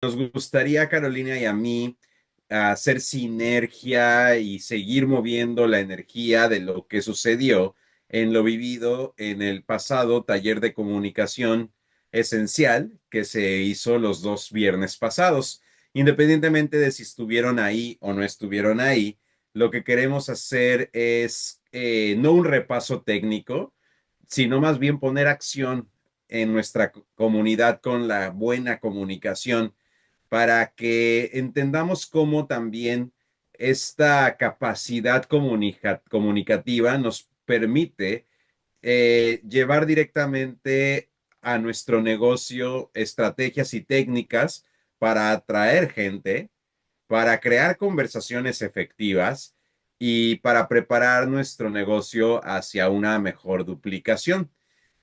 nos gustaría, Carolina y a mí, hacer sinergia y seguir moviendo la energía de lo que sucedió en lo vivido en el pasado taller de comunicación esencial que se hizo los dos viernes pasados. Independientemente de si estuvieron ahí o no estuvieron ahí, lo que queremos hacer es no un repaso técnico, sino más bien poner acción en nuestra comunidad con la buena comunicación para que entendamos cómo también esta capacidad comunicativa nos permite llevar directamente a nuestro negocio estrategias y técnicas para atraer gente, para crear conversaciones efectivas y para preparar nuestro negocio hacia una mejor duplicación.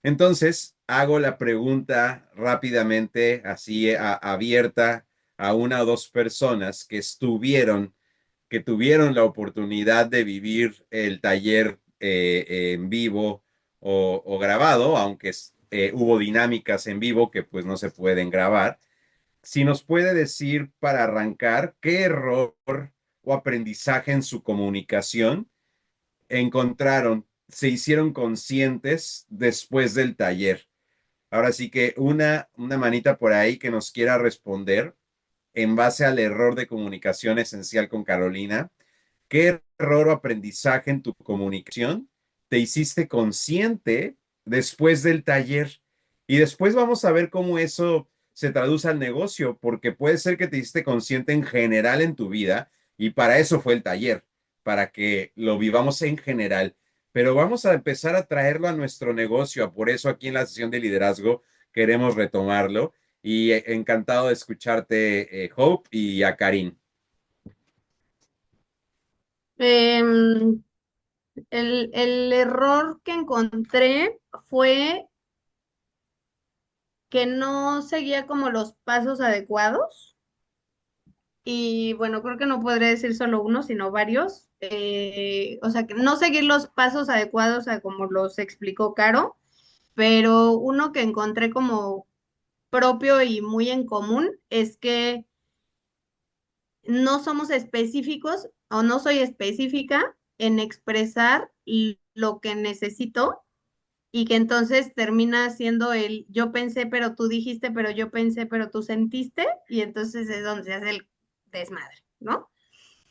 Entonces, hago la pregunta rápidamente, así abierta a una o dos personas que tuvieron la oportunidad de vivir el taller en vivo o grabado, aunque hubo dinámicas en vivo que pues no se pueden grabar. Si nos puede decir para arrancar qué error o aprendizaje en su comunicación encontraron, se hicieron conscientes después del taller. Ahora sí que una manita por ahí que nos quiera responder en base al error de comunicación esencial con Carolina. ¿Qué error o aprendizaje en tu comunicación te hiciste consciente después del taller? Y después vamos a ver cómo eso se traduce al negocio, porque puede ser que te hiciste consciente en general en tu vida y para eso fue el taller, para que lo vivamos en general. Pero vamos a empezar a traerlo a nuestro negocio. Por eso aquí en la sesión de liderazgo queremos retomarlo. Y encantado de escucharte, Hope, y a Karim. Em, el error que encontré fue que no seguía como los pasos adecuados. Y bueno, creo que no podría decir solo uno, sino varios. O sea, que no seguir los pasos adecuados a como los explicó Caro, pero uno que encontré como propio y muy en común es que no somos específicos o no soy específica en expresar lo que necesito y que entonces termina siendo el yo pensé, pero tú dijiste, pero yo pensé, pero tú sentiste, y entonces es donde se hace el desmadre, ¿no?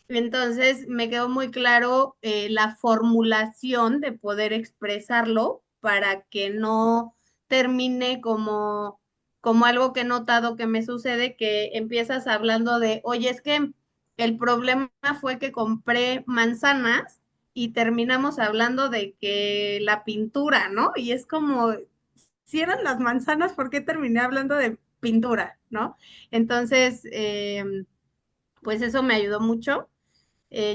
Entonces me quedó muy claro la formulación de poder expresarlo para que no termine como algo que he notado que me sucede, que empiezas hablando de, oye, es que el problema fue que compré manzanas y terminamos hablando de que la pintura, ¿no? Y es como, si eran las manzanas, ¿por qué terminé hablando de pintura, ¿no? Entonces, pues eso me ayudó mucho.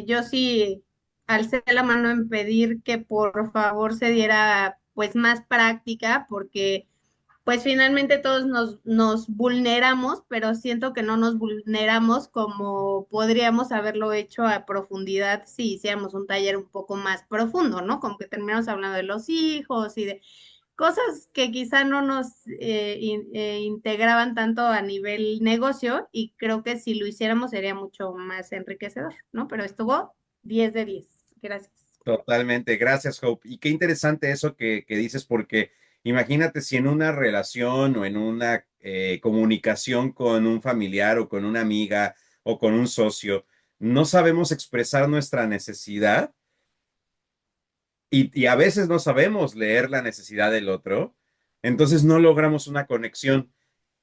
Yo sí alcé la mano en pedir que por favor se diera pues más práctica, porque pues finalmente todos nos vulneramos, pero siento que no nos vulneramos como podríamos haberlo hecho a profundidad si hiciéramos un taller un poco más profundo, ¿no? Como que terminamos hablando de los hijos y de cosas que quizá no nos integraban tanto a nivel negocio, y creo que si lo hiciéramos sería mucho más enriquecedor, ¿no? Pero estuvo 10 de 10. Gracias. Totalmente, gracias, Hope. Y qué interesante eso que dices, porque imagínate si en una relación o en una comunicación con un familiar o con una amiga o con un socio, no sabemos expresar nuestra necesidad y a veces no sabemos leer la necesidad del otro, entonces no logramos una conexión.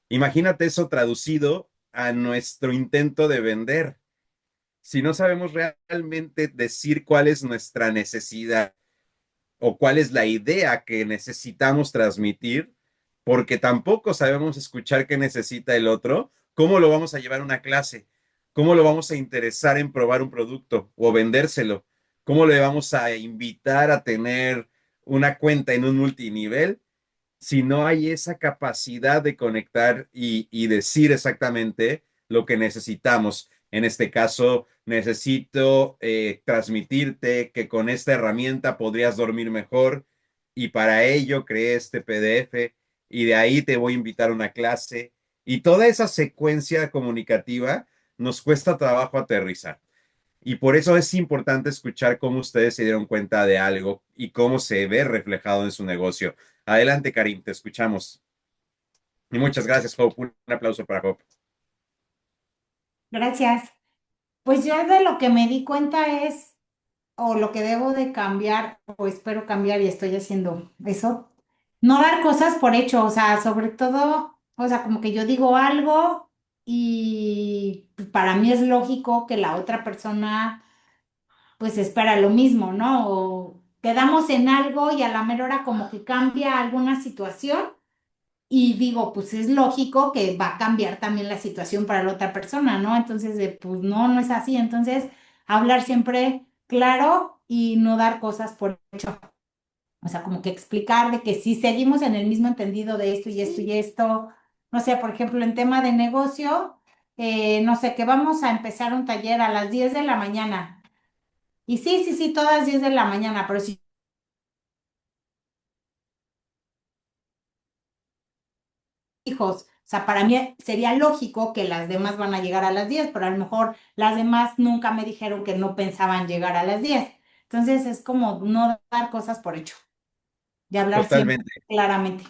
Imagínate eso traducido a nuestro intento de vender. Si no sabemos realmente decir cuál es nuestra necesidad o cuál es la idea que necesitamos transmitir, porque tampoco sabemos escuchar qué necesita el otro, ¿cómo lo vamos a llevar a una clase? ¿Cómo lo vamos a interesar en probar un producto o vendérselo? ¿Cómo le vamos a invitar a tener una cuenta en un multinivel si no hay esa capacidad de conectar y decir exactamente lo que necesitamos? En este caso, necesito transmitirte que con esta herramienta podrías dormir mejor y para ello creé este PDF y de ahí te voy a invitar a una clase Y toda esa secuencia comunicativa nos cuesta trabajo aterrizar. Y por eso es importante escuchar cómo ustedes se dieron cuenta de algo y cómo se ve reflejado en su negocio. Adelante, Karim, te escuchamos. Y muchas gracias, Hope. Un aplauso para Hope. Gracias. Pues yo de lo que me di cuenta es, o lo que debo de cambiar, o espero cambiar y estoy haciendo eso, no dar cosas por hecho, o sea, sobre todo, o sea, como que yo digo algo y pues, para mí es lógico que la otra persona pues espera lo mismo, ¿no? O quedamos en algo y a la mera hora como que cambia alguna situación. Y digo, pues es lógico que va a cambiar también la situación para la otra persona, ¿no? Entonces, pues no, no es así. Entonces, hablar siempre claro y no dar cosas por hecho. O sea, como que explicar de que si seguimos en el mismo entendido de esto y esto y esto, no sé, por ejemplo, en tema de negocio, no sé, que vamos a empezar un taller a las 10 de la mañana. Y sí, sí, sí, todas 10 de la mañana, pero si hijos. O sea, para mí sería lógico que las demás van a llegar a las 10, pero a lo mejor las demás nunca me dijeron que no pensaban llegar a las 10. Entonces es como no dar cosas por hecho y hablar siempre Totalmente. claramente.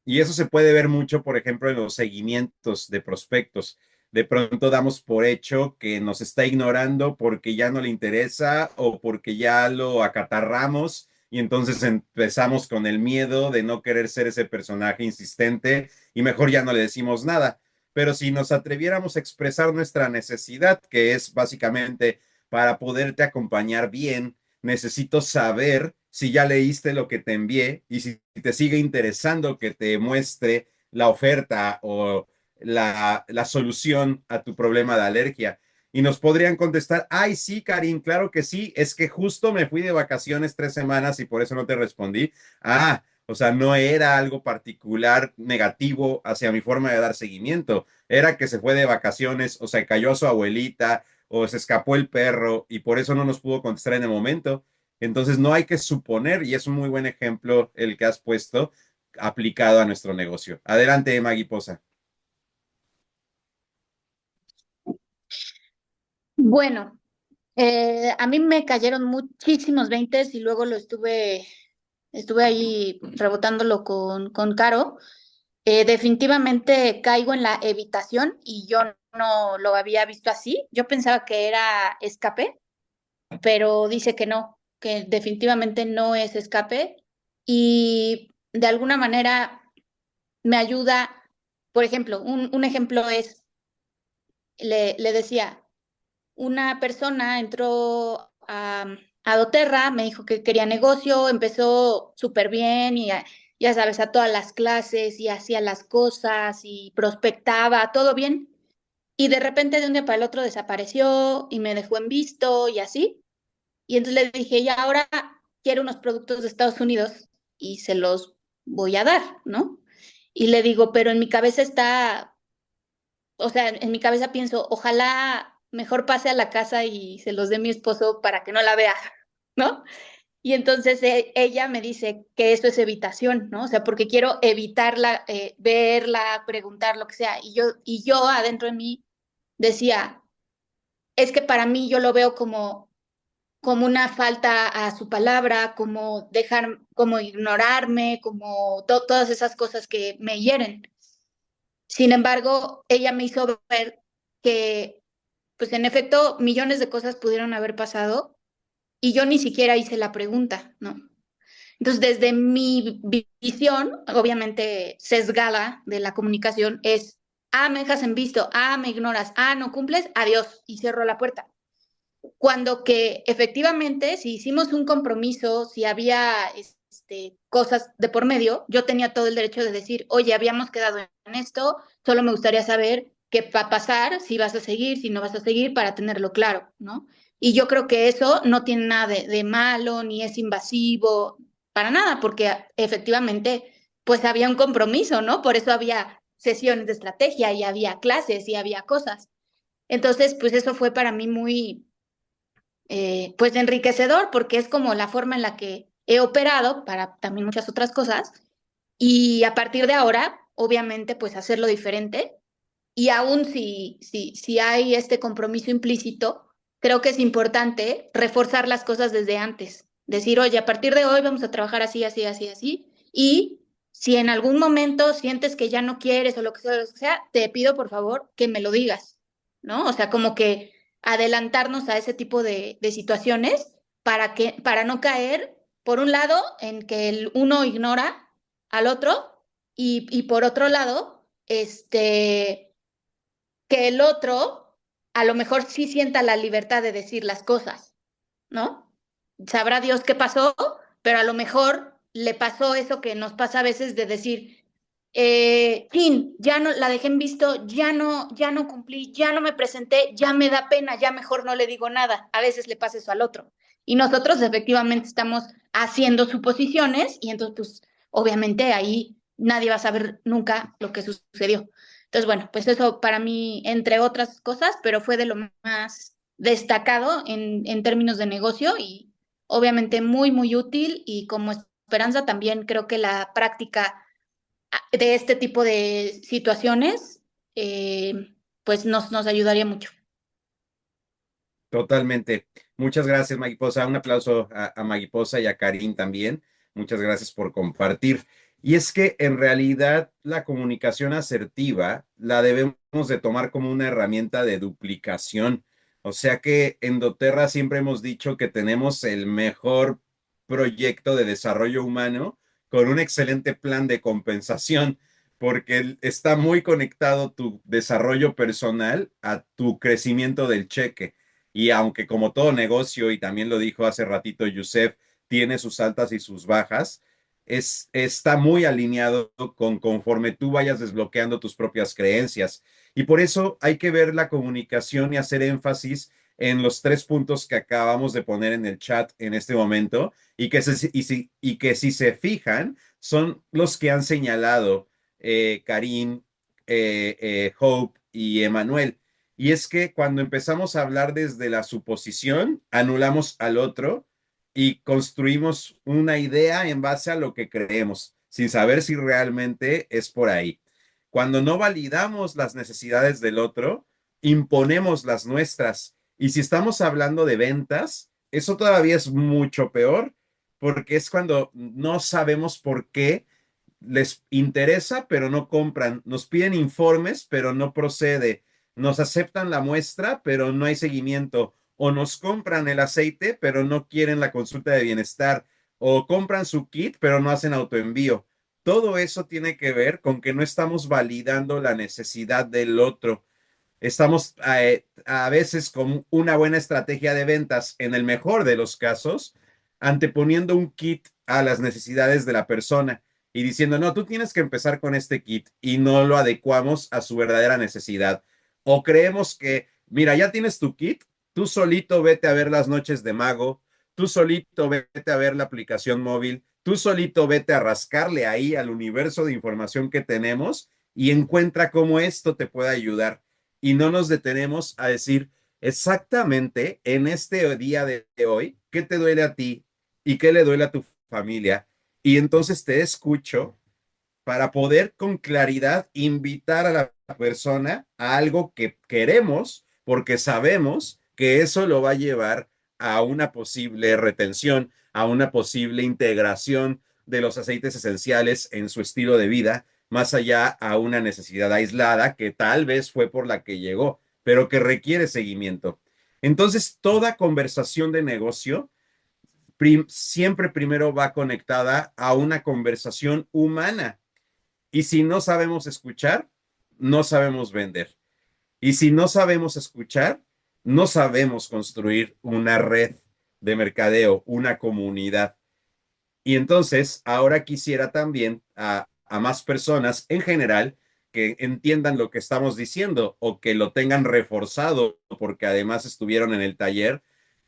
Y eso se puede ver mucho, por ejemplo, en los seguimientos de prospectos. De pronto damos por hecho que nos está ignorando porque ya no le interesa o porque ya lo acatarramos y entonces empezamos con el miedo de no querer ser ese personaje insistente y mejor ya no le decimos nada. Pero si nos atreviéramos a expresar nuestra necesidad, que es básicamente para poderte acompañar bien, necesito saber si ya leíste lo que te envié y si te sigue interesando que te muestre la oferta o la solución a tu problema de alergia. Y nos podrían contestar, ay, sí, Karim, claro que sí, es que justo me fui de vacaciones 3 semanas y por eso no te respondí. Ah, o sea, no era algo particular negativo hacia mi forma de dar seguimiento, era que se fue de vacaciones o se cayó a su abuelita o se escapó el perro y por eso no nos pudo contestar en el momento. Entonces no hay que suponer, y es un muy buen ejemplo el que has puesto aplicado a nuestro negocio. Adelante, Maggie Poza. Bueno, a mí me cayeron muchísimos veintes y luego estuve ahí rebotándolo con Caro. Definitivamente caigo en la evitación y yo no lo había visto así. Yo pensaba que era escape, pero dice que no, que definitivamente no es escape y de alguna manera me ayuda. Por ejemplo, un ejemplo es, le decía, una persona entró a doTERRA, me dijo que quería negocio, empezó súper bien y ya sabes, a todas las clases y hacía las cosas y prospectaba, todo bien. Y de repente de un día para el otro desapareció y me dejó en visto y así. Y entonces le dije, y ahora quiero unos productos de Estados Unidos y se los voy a dar, ¿no? Y le digo, pero en mi cabeza está, o sea, en mi cabeza pienso, ojalá mejor pase a la casa y se los dé mi esposo para que no la vea, ¿no? Y entonces ella me dice que eso es evitación, ¿no? O sea, porque quiero evitarla, verla, preguntar, lo que sea. Y yo adentro de mí decía, es que para mí yo lo veo como una falta a su palabra, como dejar, como ignorarme, como todas esas cosas que me hieren. Sin embargo, ella me hizo ver que, pues en efecto, millones de cosas pudieron haber pasado y yo ni siquiera hice la pregunta, ¿no? Entonces, desde mi visión, obviamente sesgada de la comunicación, es, me dejas en visto, me ignoras, no cumples, adiós, y cierro la puerta. Cuando que efectivamente, si hicimos un compromiso, si había cosas de por medio, yo tenía todo el derecho de decir, oye, habíamos quedado en esto, solo me gustaría saber qué va a pasar, si vas a seguir, si no vas a seguir, para tenerlo claro, ¿no? Y yo creo que eso no tiene nada de malo, ni es invasivo, para nada, porque efectivamente, pues había un compromiso, ¿no? Por eso había sesiones de estrategia y había clases y había cosas. Entonces, pues eso fue para mí muy, pues enriquecedor, porque es como la forma en la que he operado para también muchas otras cosas. Y a partir de ahora, obviamente, pues hacerlo diferente y aún si hay este compromiso implícito, creo que es importante reforzar las cosas desde antes. Decir, oye, a partir de hoy vamos a trabajar así, así, así, así. Y si en algún momento sientes que ya no quieres o lo que sea, te pido por favor que me lo digas, ¿no? O sea, como que adelantarnos a ese tipo de situaciones para no caer, por un lado, en que el uno ignora al otro y por otro lado, que el otro a lo mejor sí sienta la libertad de decir las cosas, ¿no? Sabrá Dios qué pasó, pero a lo mejor le pasó eso que nos pasa a veces de decir, fin, ya no la dejé en visto, ya no cumplí, ya no me presenté, ya me da pena, ya mejor no le digo nada. A veces le pasa eso al otro. Y nosotros efectivamente estamos haciendo suposiciones y entonces, pues, obviamente ahí nadie va a saber nunca lo que sucedió. Entonces, bueno, pues eso para mí, entre otras cosas, pero fue de lo más destacado en términos de negocio y obviamente muy, muy útil y como esperanza también creo que la práctica de este tipo de situaciones pues nos ayudaría mucho. Totalmente. Muchas gracias, Maguiposa. Un aplauso a Maguiposa y a Karim también. Muchas gracias por compartir. Y es que en realidad la comunicación asertiva la debemos de tomar como una herramienta de duplicación. O sea que en doTERRA siempre hemos dicho que tenemos el mejor proyecto de desarrollo humano con un excelente plan de compensación, porque está muy conectado tu desarrollo personal a tu crecimiento del cheque. Y aunque como todo negocio, y también lo dijo hace ratito Yusef, tiene sus altas y sus bajas, está muy alineado con conforme tú vayas desbloqueando tus propias creencias. Y por eso hay que ver la comunicación y hacer énfasis en los 3 puntos que acabamos de poner en el chat en este momento y que si se fijan son los que han señalado Karim, Hope y Emanuel. Y es que cuando empezamos a hablar desde la suposición, anulamos al otro y construimos una idea en base a lo que creemos, sin saber si realmente es por ahí. Cuando no validamos las necesidades del otro, imponemos las nuestras. Y si estamos hablando de ventas, eso todavía es mucho peor, porque es cuando no sabemos por qué les interesa, pero no compran. Nos piden informes, pero no procede. Nos aceptan la muestra, pero no hay seguimiento. O nos compran el aceite, pero no quieren la consulta de bienestar. O compran su kit, pero no hacen autoenvío. Todo eso tiene que ver con que no estamos validando la necesidad del otro. Estamos a veces con una buena estrategia de ventas, en el mejor de los casos, anteponiendo un kit a las necesidades de la persona y diciendo, no, tú tienes que empezar con este kit y no lo adecuamos a su verdadera necesidad. O creemos que, mira, ya tienes tu kit, tú solito vete a ver las noches de mago, tú solito vete a ver la aplicación móvil, tú solito vete a rascarle ahí al universo de información que tenemos y encuentra cómo esto te puede ayudar. Y no nos detenemos a decir exactamente en este día de hoy, qué te duele a ti y qué le duele a tu familia. Y entonces te escucho para poder con claridad invitar a la persona a algo que queremos porque sabemos que eso lo va a llevar a una posible retención, a una posible integración de los aceites esenciales en su estilo de vida, más allá a una necesidad aislada que tal vez fue por la que llegó, pero que requiere seguimiento. Entonces, toda conversación de negocio siempre primero va conectada a una conversación humana. Y si no sabemos escuchar, no sabemos vender. Y si no sabemos escuchar, no sabemos construir una red de mercadeo, una comunidad. Y entonces, ahora quisiera también a más personas en general que entiendan lo que estamos diciendo o que lo tengan reforzado porque además estuvieron en el taller,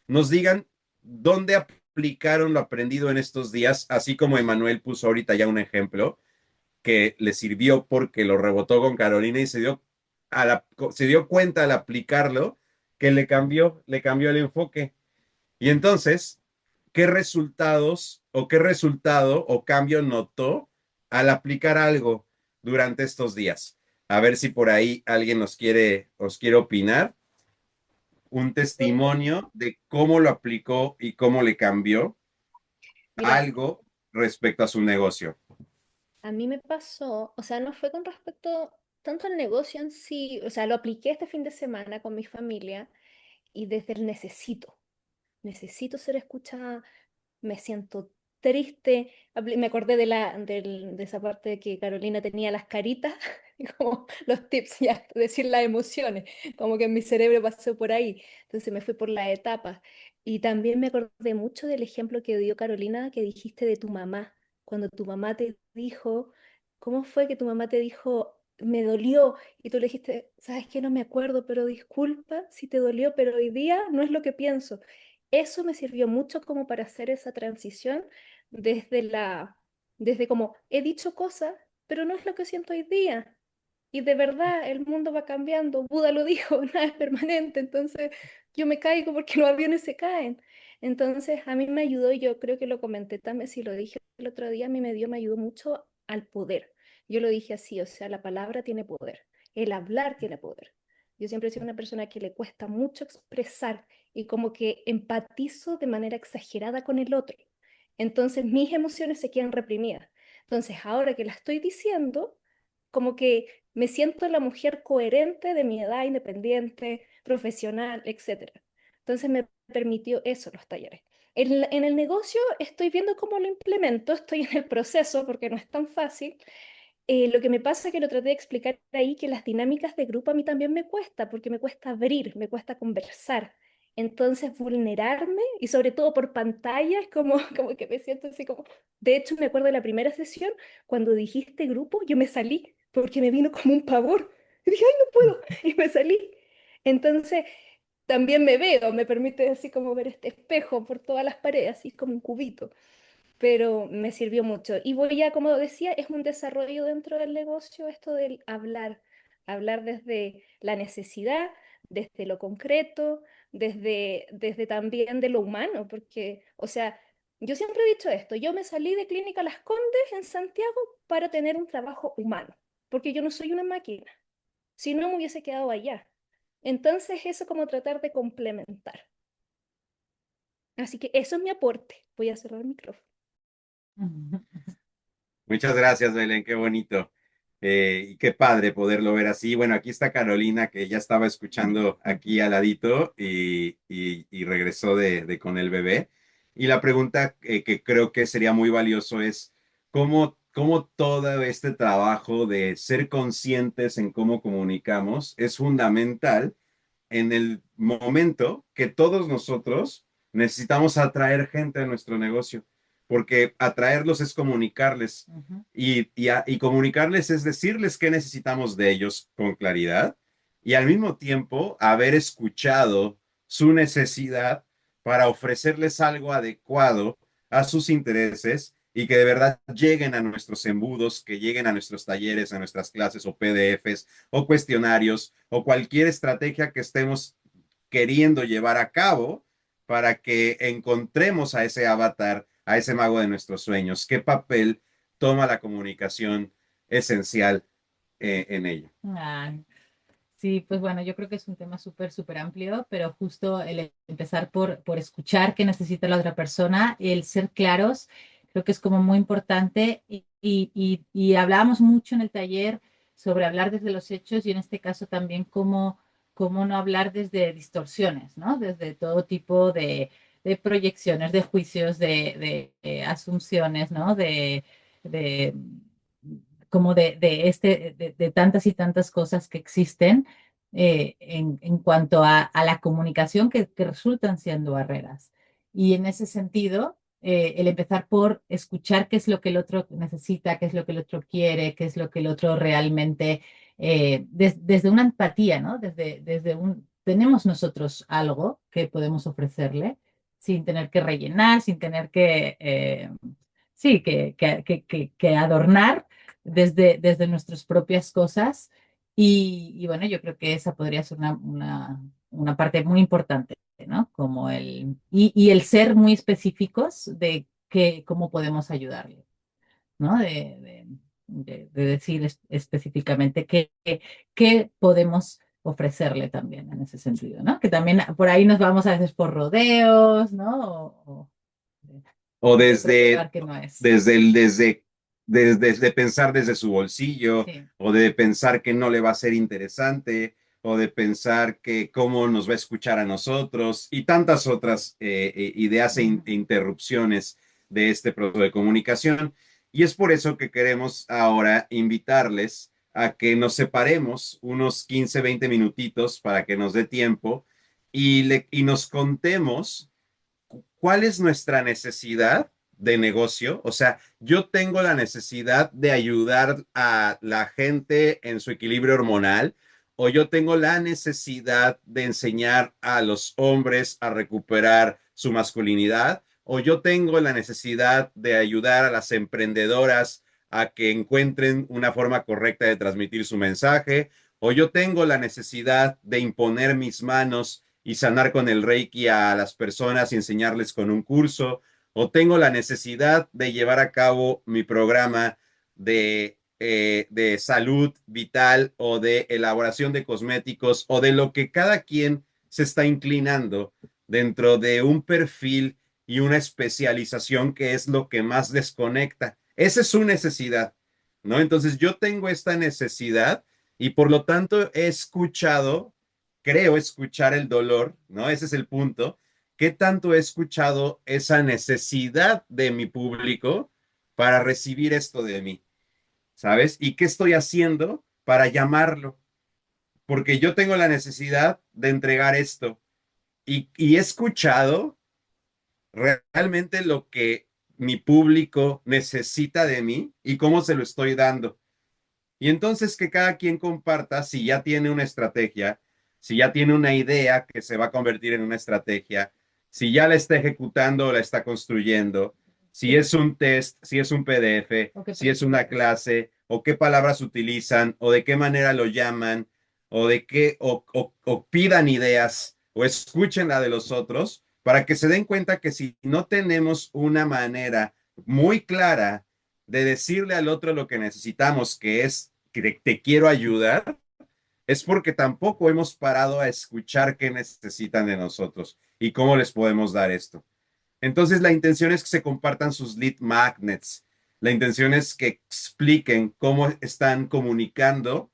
nos digan dónde aplicaron lo aprendido en estos días, así como Emanuel puso ahorita ya un ejemplo que le sirvió porque lo rebotó con Carolina y se dio cuenta al aplicarlo que le cambió el enfoque. Y entonces, ¿qué resultados o qué resultado o cambio notó al aplicar algo durante estos días? A ver si por ahí alguien os quiere opinar. Un testimonio de cómo lo aplicó y cómo le cambió Mira, algo respecto a su negocio. a mí me pasó, o sea, no fue con respecto tanto al negocio en sí, o sea, lo apliqué este fin de semana con mi familia y desde el necesito ser escuchada, me siento triste. Me acordé de esa parte de que Carolina tenía las caritas, y como los tips, ya, decir las emociones, como que en mi cerebro pasó por ahí. Entonces me fui por las etapas. Y también me acordé mucho del ejemplo que dio Carolina, que dijiste de tu mamá. Cuando tu mamá te dijo, ¿cómo fue que tu mamá te dijo, me dolió? Y tú le dijiste, ¿sabes qué? No me acuerdo, pero disculpa si te dolió, pero hoy día no es lo que pienso. Eso me sirvió mucho como para hacer esa transición desde desde como he dicho cosas, pero no es lo que siento hoy día. Y de verdad, el mundo va cambiando. Buda lo dijo, nada es permanente. Entonces, yo me caigo porque los aviones se caen. Entonces, a mí me ayudó, y yo creo que lo comenté también, si lo dije el otro día, a mí me ayudó mucho al poder. Yo lo dije así, o sea, la palabra tiene poder, el hablar tiene poder. Yo siempre he sido una persona que le cuesta mucho expresar y como que empatizo de manera exagerada con el otro. Entonces, mis emociones se quedan reprimidas. Entonces, ahora que la estoy diciendo, como que me siento la mujer coherente de mi edad, independiente, profesional, etcétera. Entonces me permitió eso los talleres. En el negocio estoy viendo cómo lo implemento, estoy en el proceso porque no es tan fácil. Lo que me pasa es que lo traté de explicar ahí, que las dinámicas de grupo a mí también me cuesta, porque me cuesta abrir, me cuesta conversar. Entonces, vulnerarme, y sobre todo por pantalla, es como, como que me siento así como... De hecho, me acuerdo de la primera sesión, cuando dijiste grupo, yo me salí, porque me vino como un pavor. Y dije, ay, no puedo, y me salí. Entonces, también me veo, me permite así como ver este espejo por todas las paredes, así como un cubito, pero me sirvió mucho. Y voy a, como decía, es un desarrollo dentro del negocio esto del hablar, hablar desde la necesidad, desde lo concreto, desde también de lo humano, porque, o sea, yo siempre he dicho esto, yo me salí de Clínica Las Condes en Santiago para tener un trabajo humano, porque yo no soy una máquina, si no me hubiese quedado allá. Entonces, eso como tratar de complementar. Así que eso es mi aporte. Voy a cerrar el micrófono. Muchas gracias, Belén, qué bonito. Y qué padre poderlo ver así. Bueno, aquí está Carolina, que ya estaba escuchando aquí al ladito y regresó con el bebé. Y la pregunta que creo que sería muy valioso es cómo todo este trabajo de ser conscientes en cómo comunicamos es fundamental en el momento que todos nosotros necesitamos atraer gente a nuestro negocio, porque atraerlos es comunicarles y comunicarles es decirles qué necesitamos de ellos con claridad y al mismo tiempo haber escuchado su necesidad para ofrecerles algo adecuado a sus intereses y que de verdad lleguen a nuestros embudos, que lleguen a nuestros talleres, a nuestras clases o PDFs o cuestionarios o cualquier estrategia que estemos queriendo llevar a cabo para que encontremos a ese avatar, a ese mago de nuestros sueños. ¿Qué papel toma la comunicación esencial en ello? Ay, sí, pues bueno, yo creo que es un tema súper, súper amplio, pero justo el empezar por escuchar qué necesita la otra persona, el ser claros, creo que es como muy importante y hablábamos mucho en el taller sobre hablar desde los hechos y en este caso también cómo no hablar desde distorsiones, ¿no? Desde todo tipo de proyecciones, de juicios, de asunciones, ¿no? De como de tantas y tantas cosas que existen en cuanto a la comunicación que resultan siendo barreras. Y en ese sentido, el empezar por escuchar qué es lo que el otro necesita, qué es lo que el otro quiere, qué es lo que el otro realmente, desde una empatía, ¿no? Tenemos nosotros algo que podemos ofrecerle sin tener que rellenar, sin tener sí, que adornar desde nuestras propias cosas. Y bueno, yo creo que esa podría ser una parte muy importante, ¿no? Como y el ser muy específicos de cómo podemos ayudarle, ¿no? de decir específicamente qué podemos ofrecerle también en ese sentido, ¿no? Que también por ahí nos vamos a veces por rodeos, ¿no? O de otro desde, lugar que no es. desde el, desde pensar desde su bolsillo, Sí. o de pensar que no le va a ser interesante, o de pensar que cómo nos va a escuchar a nosotros, y tantas otras ideas e interrupciones de este proceso de comunicación. Y es por eso que queremos ahora invitarles a que nos separemos unos 15, 20 minutitos para que nos dé tiempo y nos contemos cuál es nuestra necesidad de negocio. O sea, yo tengo la necesidad de ayudar a la gente en su equilibrio hormonal, o yo tengo la necesidad de enseñar a los hombres a recuperar su masculinidad, o yo tengo la necesidad de ayudar a las emprendedoras a que encuentren una forma correcta de transmitir su mensaje, o yo tengo la necesidad de imponer mis manos y sanar con el Reiki a las personas y enseñarles con un curso, o tengo la necesidad de llevar a cabo mi programa de salud vital, o de elaboración de cosméticos, o de lo que cada quien se está inclinando dentro de un perfil y una especialización que es lo que más desconecta. Esa es su necesidad, ¿no? Entonces yo tengo esta necesidad y por lo tanto he escuchado, creo escuchar el dolor, ¿no? Ese es el punto. ¿Qué tanto he escuchado esa necesidad de mi público para recibir esto de mí? ¿Sabes? ¿Y qué estoy haciendo para llamarlo? Porque yo tengo la necesidad de entregar esto y he escuchado realmente lo que mi público necesita de mí y cómo se lo estoy dando. Y entonces que cada quien comparta si ya tiene una estrategia, si ya tiene una idea que se va a convertir en una estrategia, si ya la está ejecutando o la está construyendo, si es un test, si es un PDF, si es una clase, o qué palabras utilizan, o de qué manera lo llaman, o de qué, o pidan ideas, o escuchen la de los otros, para que se den cuenta que si no tenemos una manera muy clara de decirle al otro lo que necesitamos, que es que te quiero ayudar, es porque tampoco hemos parado a escuchar qué necesitan de nosotros y cómo les podemos dar esto. Entonces, la intención es que se compartan sus lead magnets. La intención es que expliquen cómo están comunicando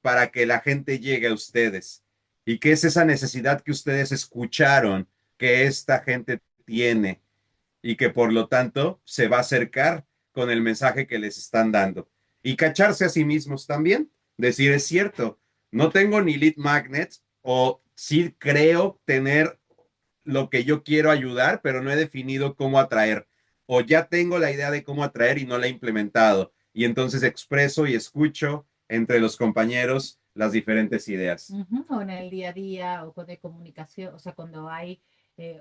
para que la gente llegue a ustedes. Y qué es esa necesidad que ustedes escucharon que esta gente tiene y que por lo tanto se va a acercar con el mensaje que les están dando. Y cacharse a sí mismos también. Decir, es cierto, no tengo ni lead magnets, o sí creo tener lo que yo quiero ayudar, pero no he definido cómo atraer. O ya tengo la idea de cómo atraer y no la he implementado. Y entonces expreso y escucho entre los compañeros las diferentes ideas. O en el día a día, o de comunicación, o sea, cuando hay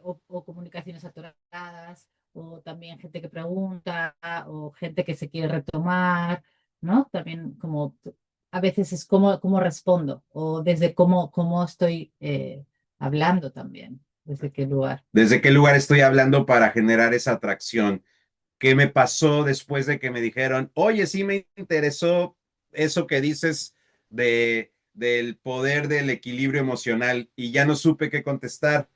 o comunicaciones atoradas, o también gente que pregunta, o gente que se quiere retomar, ¿no? También como a veces es cómo respondo, o desde cómo estoy hablando también, desde qué lugar. ¿Desde qué lugar estoy hablando para generar esa atracción? ¿Qué me pasó después de que me dijeron, oye, sí me interesó eso que dices del poder del equilibrio emocional, y ya no supe qué contestar?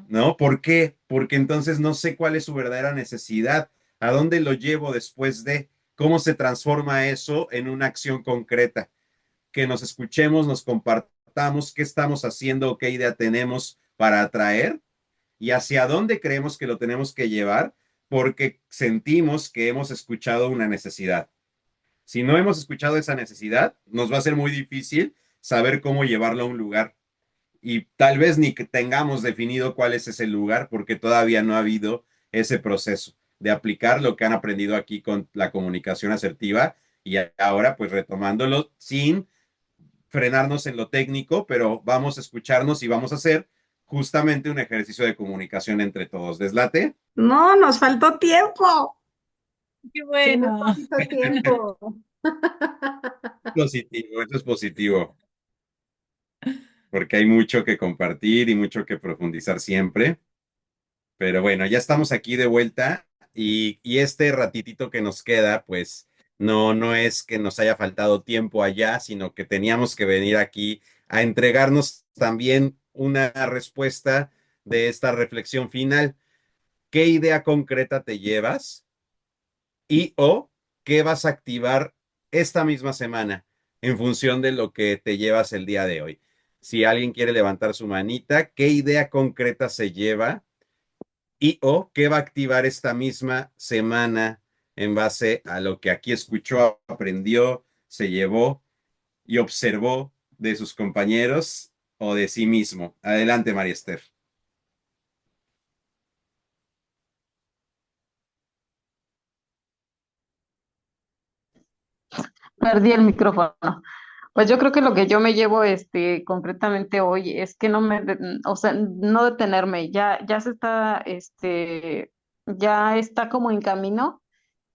¿No? ¿Por qué? Porque entonces no sé cuál es su verdadera necesidad, a dónde lo llevo después de, cómo se transforma eso en una acción concreta. Que nos escuchemos, nos compartamos qué estamos haciendo o qué idea tenemos para atraer y hacia dónde creemos que lo tenemos que llevar, porque sentimos que hemos escuchado una necesidad. Si no hemos escuchado esa necesidad, nos va a ser muy difícil saber cómo llevarlo a un lugar. Y tal vez ni que tengamos definido cuál es ese lugar, porque todavía no ha habido ese proceso de aplicar lo que han aprendido aquí con la comunicación asertiva, y ahora pues retomándolo sin frenarnos en lo técnico, pero vamos a escucharnos y vamos a hacer justamente un ejercicio de comunicación entre todos. ¿Deslate? No, nos faltó tiempo. Qué Tenemos bueno. poquito tiempo. Positivo, eso es positivo, porque hay mucho que compartir y mucho que profundizar siempre. Pero bueno, ya estamos aquí de vuelta y este ratitito que nos queda, pues No, no es que nos haya faltado tiempo allá, sino que teníamos que venir aquí a entregarnos también una respuesta de esta reflexión final. ¿Qué idea concreta te llevas y o qué vas a activar esta misma semana en función de lo que te llevas el día de hoy? Si alguien quiere levantar su manita, ¿qué idea concreta se lleva y o qué va a activar esta misma semana en base a lo que aquí escuchó, aprendió, se llevó y observó de sus compañeros o de sí mismo? Adelante, María Esther. Perdí el micrófono. Pues yo creo que lo que yo me llevo concretamente hoy es que o sea, no detenerme, ya se está ya está como en camino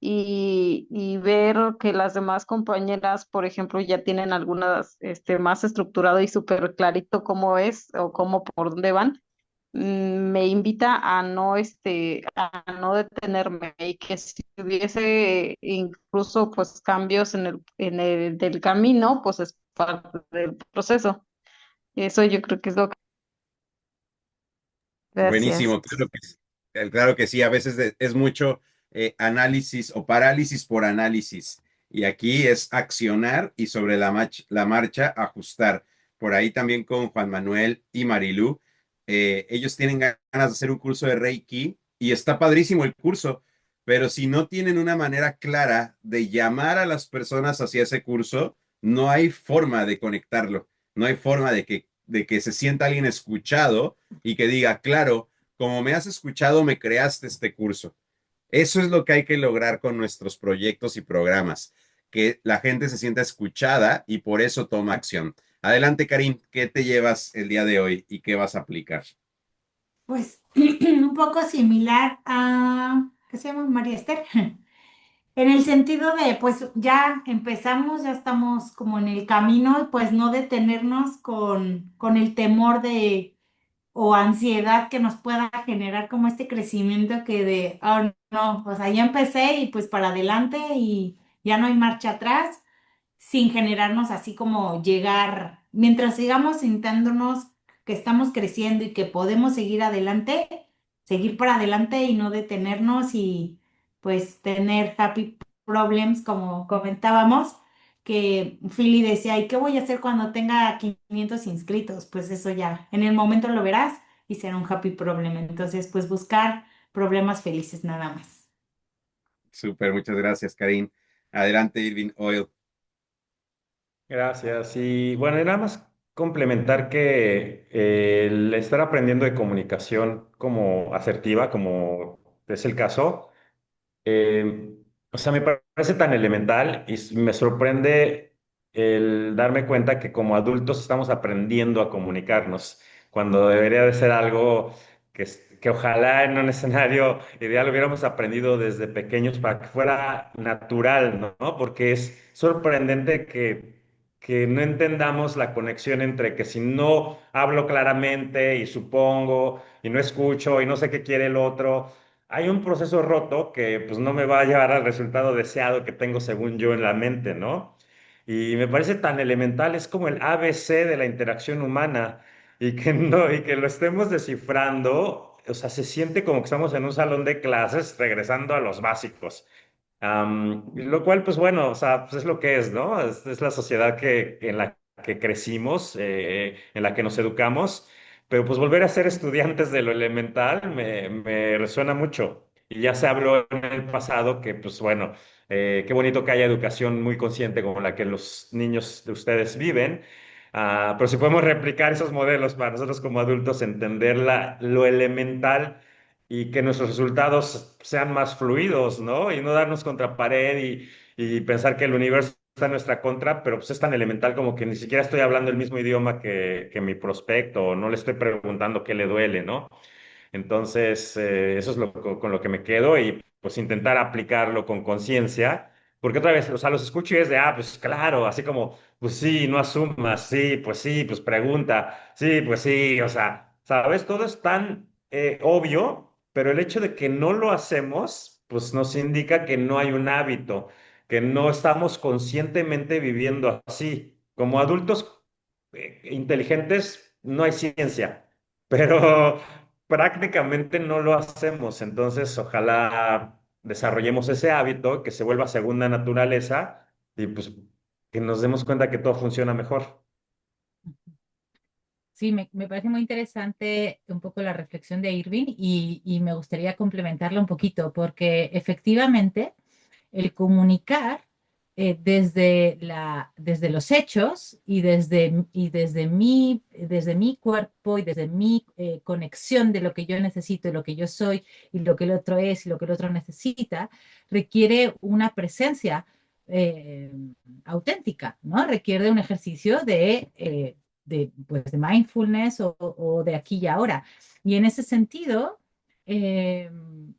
y ver que las demás compañeras, por ejemplo, ya tienen algunas más estructurado y súper clarito cómo es o cómo por dónde van. Me invita a a no detenerme y que si hubiese incluso pues cambios en el del camino, pues es parte del proceso. Eso yo creo que es lo que... Gracias. Buenísimo, claro que sí, a veces es mucho análisis o parálisis por análisis, y aquí es accionar y sobre la marcha ajustar. Por ahí también con Juan Manuel y Marilú, ellos tienen ganas de hacer un curso de Reiki y está padrísimo el curso, pero si no tienen una manera clara de llamar a las personas hacia ese curso, no hay forma de conectarlo, no hay forma de que se sienta alguien escuchado y que diga, claro, como me has escuchado, me creaste este curso. Eso es lo que hay que lograr con nuestros proyectos y programas, que la gente se sienta escuchada y por eso toma acción. Adelante, Karim, ¿qué te llevas el día de hoy y qué vas a aplicar? Pues un poco similar a, ¿qué se llama? María Esther. En el sentido de, pues ya empezamos, ya estamos como en el camino, y pues no detenernos con el temor de o ansiedad que nos pueda generar como este crecimiento que de, oh no, o sea, ya empecé y pues para adelante y ya no hay marcha atrás, sin generarnos así como llegar, mientras sigamos sintiéndonos que estamos creciendo y que podemos seguir adelante, seguir para adelante y no detenernos y pues tener happy problems como comentábamos, que Philly decía, ¿y qué voy a hacer cuando tenga 500 inscritos? Pues eso ya, en el momento lo verás y será un happy problem. Entonces, pues buscar problemas felices nada más. Súper, muchas gracias, Karim. Adelante, Irving Oil. Gracias. Y bueno, y nada más complementar que el estar aprendiendo de comunicación como asertiva, como es el caso, eh, o sea, me parece tan elemental y me sorprende el darme cuenta que como adultos estamos aprendiendo a comunicarnos, cuando debería de ser algo que ojalá en un escenario ideal hubiéramos aprendido desde pequeños para que fuera natural, ¿no? Porque es sorprendente que no entendamos la conexión entre que si no hablo claramente y supongo y no escucho y no sé qué quiere el otro, hay un proceso roto que pues no me va a llevar al resultado deseado que tengo según yo en la mente, ¿no? Y me parece tan elemental, es como el ABC de la interacción humana y que no, y que lo estemos descifrando, o sea, se siente como que estamos en un salón de clases regresando a los básicos. Lo cual, pues bueno, o sea, pues es lo que es, ¿no? Es la sociedad en la que crecimos, en la que nos educamos, pero pues volver a ser estudiantes de lo elemental me resuena mucho. Y ya se habló en el pasado que, pues bueno, qué bonito que haya educación muy consciente como la que los niños de ustedes viven. Pero si podemos replicar esos modelos para nosotros como adultos, entender lo elemental y que nuestros resultados sean más fluidos, ¿no? Y no darnos contra pared y pensar que el universo está en nuestra contra, pero pues es tan elemental como que ni siquiera estoy hablando el mismo idioma que mi prospecto, o no le estoy preguntando qué le duele, ¿no? Entonces, eso es con lo que me quedo y pues intentar aplicarlo con conciencia, porque otra vez, o sea, los escucho y es de, pues claro, así como, pues sí, no asumas, sí, pues pregunta, sí, pues sí, o sea, ¿sabes? Todo es tan obvio, pero el hecho de que no lo hacemos, pues nos indica que no hay un hábito. que no estamos conscientemente viviendo así. Como adultos inteligentes no hay ciencia, pero prácticamente no lo hacemos. Entonces, ojalá desarrollemos ese hábito, que se vuelva segunda naturaleza y pues que nos demos cuenta que todo funciona mejor. Sí, me parece muy interesante un poco la reflexión de Irving y me gustaría complementarla un poquito, porque efectivamente el comunicar desde los hechos desde mi cuerpo y desde mi conexión de lo que yo necesito y lo que yo soy y lo que el otro es y lo que el otro necesita, requiere una presencia eh, auténtica, ¿no? Requiere de un ejercicio pues, de mindfulness o de aquí y ahora. Y en ese sentido, eh,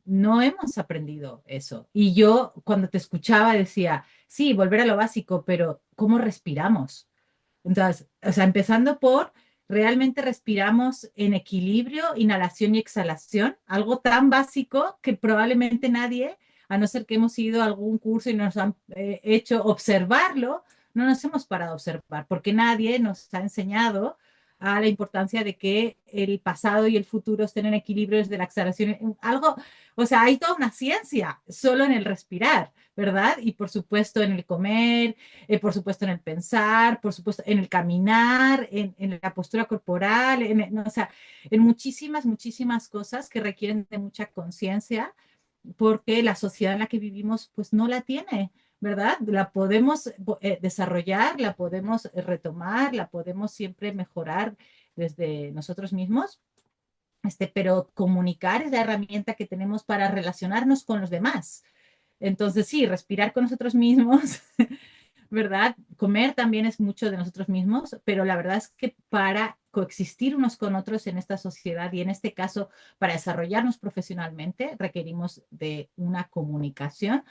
no hemos aprendido eso. Y yo cuando te escuchaba decía, sí, volver a lo básico, pero ¿cómo respiramos? Entonces, o sea, empezando por, realmente respiramos en equilibrio, inhalación y exhalación, algo tan básico que probablemente nadie, a no ser que hemos ido a algún curso y nos han hecho observarlo, no nos hemos parado a observar, porque nadie nos ha enseñado a la importancia de que el pasado y el futuro estén en equilibrio desde la exhalación. Algo, o sea, hay toda una ciencia solo en el respirar, ¿verdad? Y por supuesto en el comer, por supuesto en el pensar, por supuesto en el caminar, en la postura corporal, no, o sea, en muchísimas, muchísimas cosas que requieren de mucha conciencia, porque la sociedad en la que vivimos pues no la tiene. ¿Verdad? La podemos desarrollar, la podemos retomar, la podemos siempre mejorar desde nosotros mismos, pero comunicar es la herramienta que tenemos para relacionarnos con los demás. Entonces, sí, respirar con nosotros mismos, ¿verdad? Comer también es mucho de nosotros mismos, pero la verdad es que para coexistir unos con otros en esta sociedad y en este caso para desarrollarnos profesionalmente requerimos de una comunicación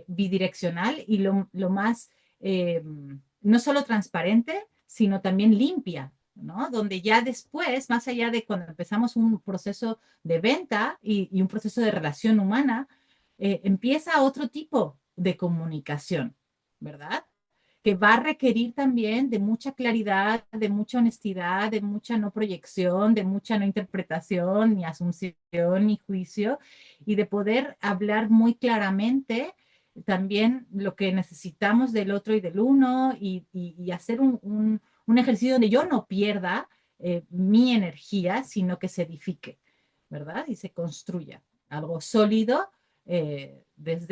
bidireccional y lo más, no solo transparente, sino también limpia, ¿no? Donde ya después, más allá de cuando empezamos un proceso de venta y un proceso de relación humana, empieza otro tipo de comunicación, ¿verdad? Que va a requerir también de mucha claridad, de mucha honestidad, de mucha no proyección, de mucha no interpretación, ni asunción, ni juicio, y de poder hablar muy claramente también lo que necesitamos del otro y del uno, y hacer un ejercicio donde yo no pierda mi energía, sino que se edifique, ¿verdad? Y se construya algo sólido pues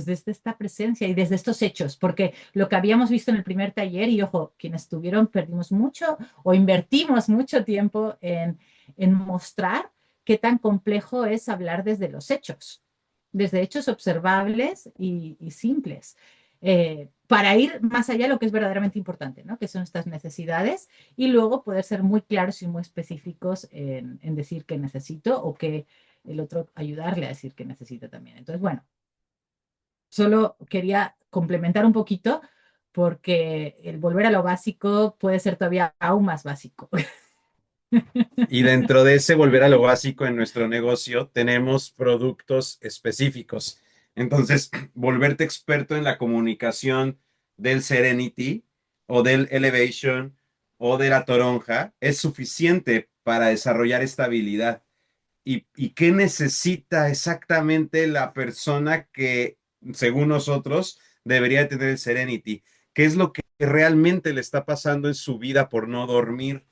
desde esta presencia y desde estos hechos, porque lo que habíamos visto en el primer taller, y ojo, quienes estuvieron perdimos mucho o invertimos mucho tiempo en mostrar qué tan complejo es hablar desde hechos observables y simples, para ir más allá de lo que es verdaderamente importante, ¿no? Que son estas necesidades, y luego poder ser muy claros y muy específicos en decir que necesito o que el otro ayudarle a decir que necesita también. Entonces, bueno, solo quería complementar un poquito porque el volver a lo básico puede ser todavía aún más básico. Y dentro de ese volver a lo básico en nuestro negocio, tenemos productos específicos. Entonces, volverte experto en la comunicación del Serenity o del Elevation o de la toronja es suficiente para desarrollar esta habilidad. ¿Y qué necesita exactamente la persona que, según nosotros, debería tener el Serenity? ¿Qué es lo que realmente le está pasando en su vida por no dormir?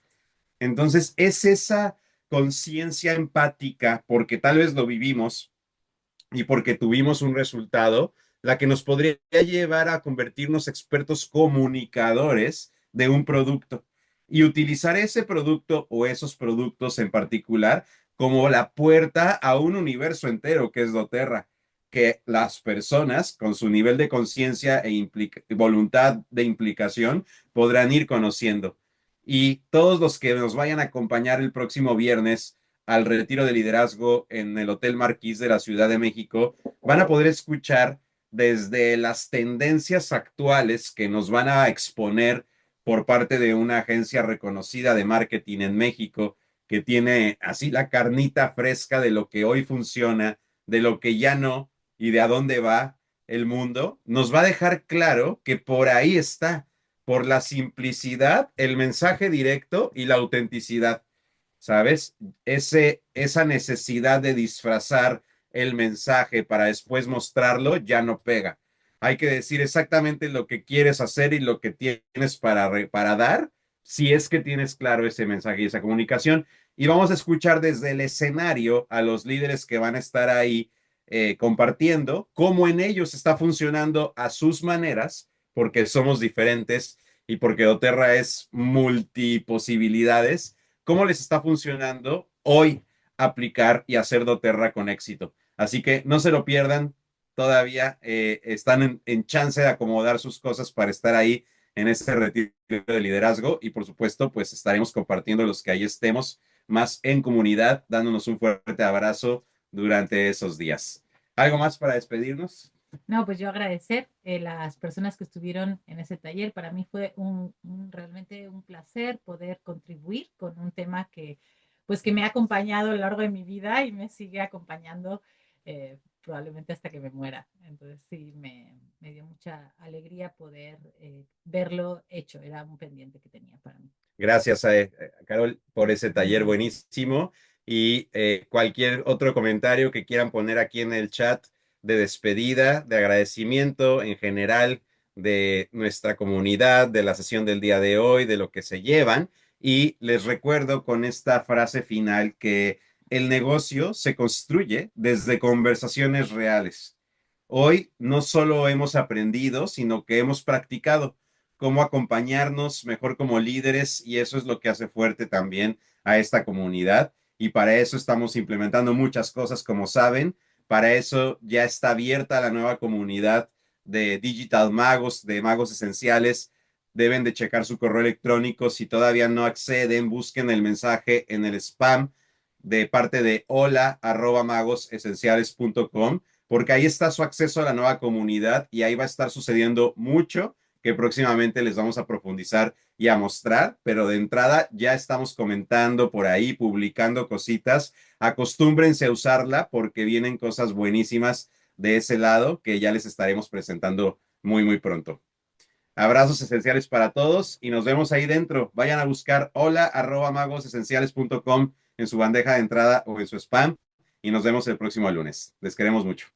Entonces, es esa conciencia empática, porque tal vez lo vivimos y porque tuvimos un resultado, la que nos podría llevar a convertirnos expertos comunicadores de un producto y utilizar ese producto o esos productos en particular como la puerta a un universo entero que es doTERRA, que las personas con su nivel de conciencia voluntad de implicación podrán ir conociendo. Y todos los que nos vayan a acompañar el próximo viernes al retiro de liderazgo en el Hotel Marquís de la Ciudad de México, van a poder escuchar desde las tendencias actuales que nos van a exponer por parte de una agencia reconocida de marketing en México, que tiene así la carnita fresca de lo que hoy funciona, de lo que ya no y de a dónde va. el mundo, nos va a dejar claro que por ahí está, por la simplicidad, el mensaje directo y la autenticidad, ¿sabes? Esa necesidad de disfrazar el mensaje para después mostrarlo ya no pega. Hay que decir exactamente lo que quieres hacer y lo que tienes para dar, si es que tienes claro ese mensaje y esa comunicación. Y vamos a escuchar desde el escenario a los líderes que van a estar ahí compartiendo cómo en ellos está funcionando a sus maneras, porque somos diferentes y porque doTERRA es multiposibilidades, cómo les está funcionando hoy aplicar y hacer doTERRA con éxito. Así que no se lo pierdan, todavía están en chance de acomodar sus cosas para estar ahí en este retiro de liderazgo y por supuesto pues estaremos compartiendo los que ahí estemos más en comunidad, dándonos un fuerte abrazo durante esos días. ¿Algo más para despedirnos? No, pues yo agradecer las personas que estuvieron en ese taller. Para mí fue realmente un placer poder contribuir con un tema que, pues, que me ha acompañado a lo largo de mi vida y me sigue acompañando probablemente hasta que me muera. Entonces sí, me dio mucha alegría poder verlo hecho. Era un pendiente que tenía para mí. Gracias a Carol por ese taller buenísimo y cualquier otro comentario que quieran poner aquí en el chat de despedida, de agradecimiento en general de nuestra comunidad, de la sesión del día de hoy, de lo que se llevan. Y les recuerdo con esta frase final que el negocio se construye desde conversaciones reales. Hoy no solo hemos aprendido, sino que hemos practicado cómo acompañarnos mejor como líderes y eso es lo que hace fuerte también a esta comunidad y para eso estamos implementando muchas cosas como saben, para eso ya está abierta la nueva comunidad de Digital Magos, de Magos Esenciales, deben de checar su correo electrónico, si todavía no acceden, busquen el mensaje en el spam de parte de hola@magosesenciales.com porque ahí está su acceso a la nueva comunidad y ahí va a estar sucediendo mucho que próximamente les vamos a profundizar y a mostrar, pero de entrada ya estamos comentando por ahí, publicando cositas. Acostúmbrense a usarla porque vienen cosas buenísimas de ese lado que ya les estaremos presentando muy, muy pronto. Abrazos esenciales para todos y nos vemos ahí dentro. Vayan a buscar hola@magosesenciales.com en su bandeja de entrada o en su spam y nos vemos el próximo lunes. Les queremos mucho.